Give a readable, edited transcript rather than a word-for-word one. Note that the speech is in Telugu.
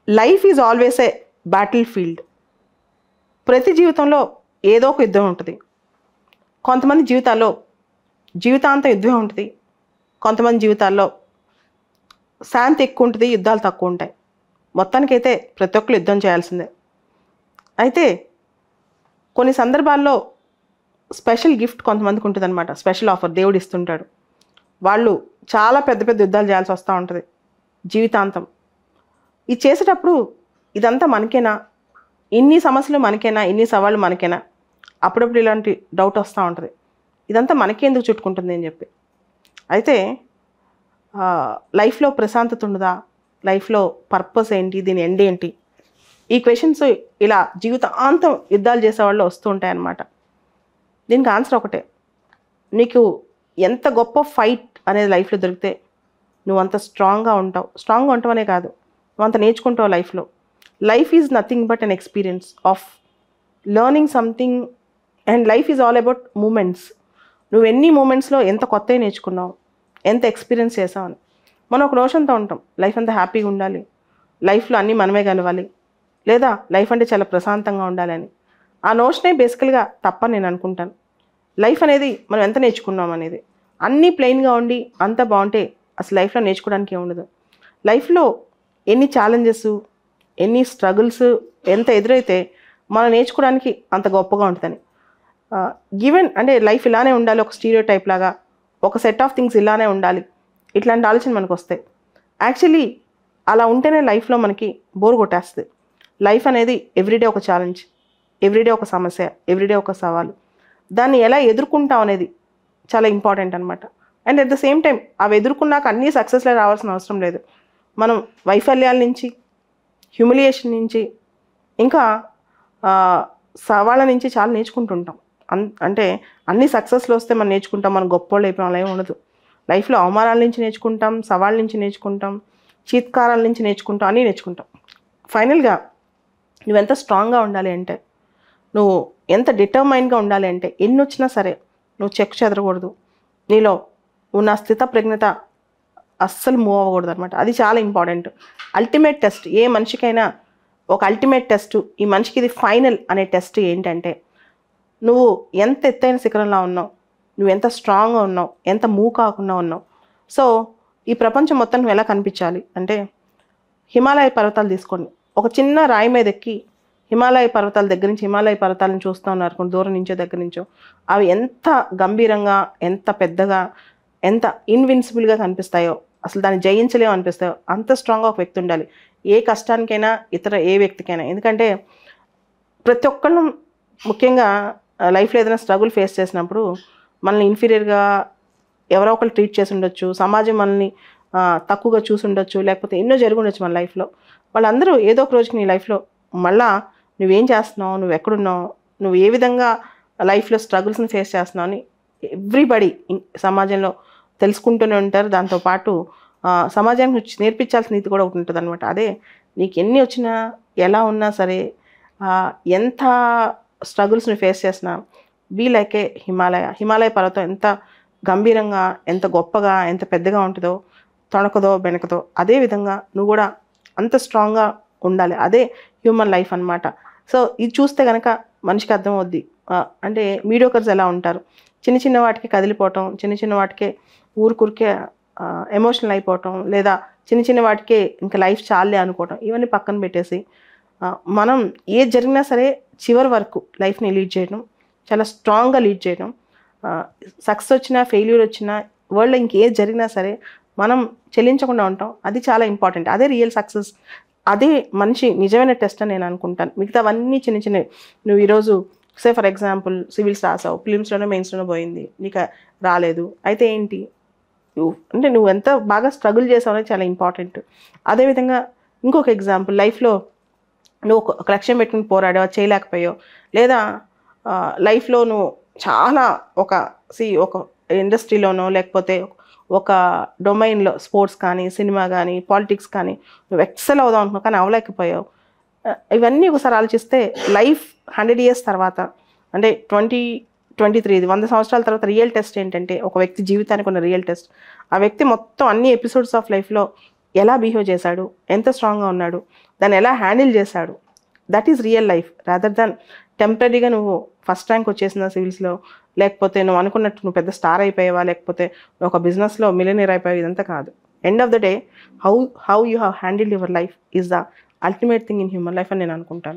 Life is always a battle field. ప్రతి జీవితంలో ఏదో ఒక యుద్ధం ఉంటుంది. కొంతమంది జీవితాల్లో జీవితాంతం యుద్ధమే ఉంటుంది. కొంతమంది జీవితాల్లో శాంతి ఎక్కువ ఉంటుంది, యుద్ధాలు తక్కువ ఉంటాయి. మొత్తానికైతే ప్రతి ఒక్కరు యుద్ధం చేయాల్సిందే. అయితే కొన్ని సందర్భాల్లో స్పెషల్ గిఫ్ట్ కొంతమందికి ఉంటుంది అనమాట. స్పెషల్ ఆఫర్ దేవుడు ఇస్తుంటాడు. వాళ్ళు చాలా పెద్ద పెద్ద యుద్ధాలు చేయాల్సి వస్తూ ఉంటుంది జీవితాంతం. ఇది చేసేటప్పుడు ఇదంతా మనకేనా, ఇన్ని సమస్యలు మనకేనా, ఇన్ని సవాళ్ళు మనకేనా, అప్పుడప్పుడు ఇలాంటి డౌట్ వస్తూ ఉంటుంది. ఇదంతా మనకే ఎందుకు చుట్టుకుంటుంది అని చెప్పి. అయితే లైఫ్లో ప్రశాంతత ఉండదా, లైఫ్లో పర్పస్ ఏంటి, దీని ఎండ్ ఏంటి, ఈ క్వశ్చన్స్ ఇలా జీవితాంతం యుద్ధాలు చేసేవాళ్ళు వస్తూ ఉంటాయన్నమాట. దీనికి ఆన్సర్ ఒకటే. నీకు ఎంత గొప్ప ఫైట్ అనేది లైఫ్లో దొరికితే నువ్వు అంత స్ట్రాంగ్గా ఉంటావు. స్ట్రాంగ్గా ఉంటావనే కాదు, నువ్వు అంత నేర్చుకుంటావు లైఫ్లో. Life is nothing but an experience of learning something, and life is all about moments. నువ్వు ఎన్ని మూమెంట్స్లో ఎంత కొత్తవి నేర్చుకున్నావు, ఎంత ఎక్స్పీరియన్స్ చేసావు అని. మనం ఒక నోషన్తో ఉంటాం, లైఫ్ అంతా హ్యాపీగా ఉండాలి, లైఫ్లో అన్నీ మనమే కలవాలి, లేదా లైఫ్ అంటే చాలా ప్రశాంతంగా ఉండాలని. ఆ నోషనే బేసికల్గా తప్పని నేను అనుకుంటాను. లైఫ్ అనేది మనం ఎంత నేర్చుకున్నాం అనేది. అన్నీ ప్లెయిన్గా ఉండి అంత బాగుంటే అసలు లైఫ్లో నేర్చుకోవడానికి ఏముండదు. లైఫ్లో ఎన్ని ఛాలెంజెస్, ఎన్ని స్ట్రగుల్స్ ఎంత ఎదురైతే మనం నేర్చుకోవడానికి అంత గొప్పగా ఉంటుందని. గివెన్ అంటే లైఫ్ ఇలానే ఉండాలి, ఒక స్టీరియో టైప్ లాగా, ఒక సెట్ ఆఫ్ థింగ్స్ ఇలానే ఉండాలి, ఇట్లాంటి ఆలోచన మనకు వస్తాయి. యాక్చువల్లీ అలా ఉంటేనే లైఫ్లో మనకి బోర్ కొట్టేస్తుంది. లైఫ్ అనేది ఎవ్రీడే ఒక ఛాలెంజ్, ఎవ్రీడే ఒక సమస్య, ఎవ్రీడే ఒక సవాలు. దాన్ని ఎలా ఎదుర్కొంటాం అనేది చాలా ఇంపార్టెంట్ అనమాట. And at the same time అవి ఎదుర్కొన్నాక అన్నీ సక్సెస్లో రావాల్సిన అవసరం లేదు. మనం వైఫల్యాల నుంచి, హ్యూమిలియేషన్ నుంచి, ఇంకా సవాళ్ళ నుంచి చాలా నేర్చుకుంటుంటాం. అంటే అన్ని సక్సెస్లో వస్తే మనం నేర్చుకుంటాం, మనం గొప్పోళ్ళు అయిపోయాం ఏమి ఉండదు. లైఫ్లో అవమానాల నుంచి నేర్చుకుంటాం, సవాళ్ళ నుంచి నేర్చుకుంటాం, చీత్కారాల నుంచి నేర్చుకుంటాం, అన్నీ నేర్చుకుంటాం. ఫైనల్గా నువ్వెంత స్ట్రాంగ్గా ఉండాలి అంటే, నువ్వు ఎంత డిటర్మైన్గా ఉండాలి అంటే, ఎన్ని వచ్చినా సరే నువ్వు చెక్కు చెదరకూడదు. నీలో ఉన్న స్థితప్రజ్ఞత అస్సలు మూవ్ అవ్వకూడదు అనమాట. అది చాలా ఇంపార్టెంట్. అల్టిమేట్ టెస్ట్ ఏ మనిషికైనా ఒక అల్టిమేట్ టెస్ట్, ఈ మనిషికి ఇది ఫైనల్ అనే టెస్ట్ ఏంటంటే, నువ్వు ఎంత ఎత్తైన శిఖరంలో ఉన్నావు, నువ్వు ఎంత స్ట్రాంగ్గా ఉన్నావు, ఎంత మూవ్ కాకుండా ఉన్నావు. సో ఈ ప్రపంచం మొత్తం నువ్వు ఎలా కనిపించాలి అంటే, హిమాలయ పర్వతాలు తీసుకోండి. ఒక చిన్న రాయి మీద ఎక్కి హిమాలయ పర్వతాల దగ్గర నుంచి హిమాలయ పర్వతాలను చూస్తూ ఉన్నారు కొన్ని దూరం నుంచో దగ్గర నుంచో, అవి ఎంత గంభీరంగా, ఎంత పెద్దగా, ఎంత ఇన్విన్సిబుల్గా కనిపిస్తాయో, అసలు దాన్ని జయించలేమో అనిపిస్తాయో, అంత స్ట్రాంగ్గా ఒక వ్యక్తి ఉండాలి ఏ కష్టానికైనా, ఇతర ఏ వ్యక్తికైనా. ఎందుకంటే ప్రతి ఒక్కళ్ళు ముఖ్యంగా లైఫ్లో ఏదైనా స్ట్రగుల్ ఫేస్ చేసినప్పుడు మనల్ని ఇన్ఫీరియర్గా ఎవరో ఒకరు ట్రీట్ చేసి ఉండొచ్చు, సమాజం మనల్ని తక్కువగా చూసి ఉండొచ్చు, లేకపోతే ఎన్నో జరిగి ఉండొచ్చు మన లైఫ్లో. వాళ్ళందరూ ఏదో ఒక రోజుకి నీ లైఫ్లో మళ్ళా నువ్వేం చేస్తున్నావు, నువ్వు ఎక్కడున్నావు, నువ్వు ఏ విధంగా లైఫ్లో స్ట్రగుల్స్ని ఫేస్ చేస్తున్నావు అని ఎవ్రీబడి సమాజంలో తెలుసుకుంటూనే ఉంటారు. దాంతోపాటు సమాజానికి నేర్పించాల్సిన నీతి కూడా ఒకటి ఉంటుంది అనమాట. అదే నీకు ఎన్ని వచ్చినా, ఎలా ఉన్నా సరే, ఎంత స్ట్రగుల్స్ని ఫేస్ చేసినా, బీ లైక్ ఏ హిమాలయ పర్వతం ఎంత గంభీరంగా, ఎంత గొప్పగా, ఎంత పెద్దగా ఉంటుందో, తొణకదో బెనకదో, అదేవిధంగా నువ్వు కూడా అంత స్ట్రాంగ్గా ఉండాలి. అదే హ్యూమన్ లైఫ్ అనమాట. సో ఇది చూస్తే కనుక మనిషికి అర్థమవుద్ది. అంటే మీడియోకర్స్ ఎలా ఉంటారు, చిన్న చిన్న వాటికి కదిలిపోవటం, చిన్న చిన్న వాటికే ఊరికే ఎమోషనల్ అయిపోవటం, లేదా చిన్న చిన్న వాటికే ఇంకా లైఫ్ చాలే అనుకోవటం, ఇవన్నీ పక్కన పెట్టేసి మనం ఏది జరిగినా సరే చివరి వరకు లైఫ్ని లీడ్ చేయడం, చాలా స్ట్రాంగ్గా లీడ్ చేయడం. సక్సెస్ వచ్చినా, ఫెయిల్యూర్ వచ్చినా, వరల్డ్లో ఇంకేది జరిగినా సరే మనం చెల్లించకుండా ఉంటాం. అది చాలా ఇంపార్టెంట్. అదే రియల్ సక్సెస్, అదే మనిషి నిజమైన టెస్ట్ అని నేను అనుకుంటాను. మిగతావన్నీ చిన్న చిన్నవి. నువ్వు ఈరోజు సే ఫర్ ఎగ్జాంపుల్ సివిల్స్ రాసావు, ఫిలిమ్స్లోనే మెయిన్స్లోనే పోయింది, నీకు రాలేదు, అయితే ఏంటి, అంటే నువ్వు ఎంత బాగా స్ట్రగుల్ చేసావు అనేది చాలా ఇంపార్టెంట్. అదేవిధంగా ఇంకొక ఎగ్జాంపుల్, లైఫ్లో నువ్వు ఒక లక్ష్యం పెట్టుకుని పోరాడావు, చేయలేకపోయావు, లేదా లైఫ్లో నువ్వు చాలా ఒక ఇండస్ట్రీలోనో లేకపోతే ఒక డొమైన్లో, స్పోర్ట్స్ కానీ, సినిమా కానీ, పాలిటిక్స్ కానీ నువ్వు ఎక్సెల్ అవుదాం అనుకున్నావు కానీ అవ్వలేకపోయావు. ఇవన్నీ ఒకసారి ఆలోచిస్తే లైఫ్ 100 years తర్వాత, అంటే 2023 100 సంవత్సరాల తర్వాత రియల్ టెస్ట్ ఏంటంటే, ఒక వ్యక్తి జీవితానికి ఉన్న రియల్ టెస్ట్, ఆ వ్యక్తి మొత్తం అన్ని ఎపిసోడ్స్ ఆఫ్ లైఫ్లో ఎలా బిహేవ్ చేశాడు, ఎంత స్ట్రాంగ్గా ఉన్నాడు, దాన్ని ఎలా హ్యాండిల్ చేశాడు, that is real life. Rather than టెంపరీగా నువ్వు ఫస్ట్ ర్యాంక్ వచ్చేసిన సివిల్స్లో, లేకపోతే నువ్వు అనుకున్నట్టు నువ్వు పెద్ద స్టార్ అయిపోయావా, లేకపోతే నువ్వు ఒక బిజినెస్లో మిలియనీర్ అయిపోయావు, ఇదంతా కాదు. End of the day how you have handled your life is the ultimate thing in human life అని నేను అనుకుంటాను.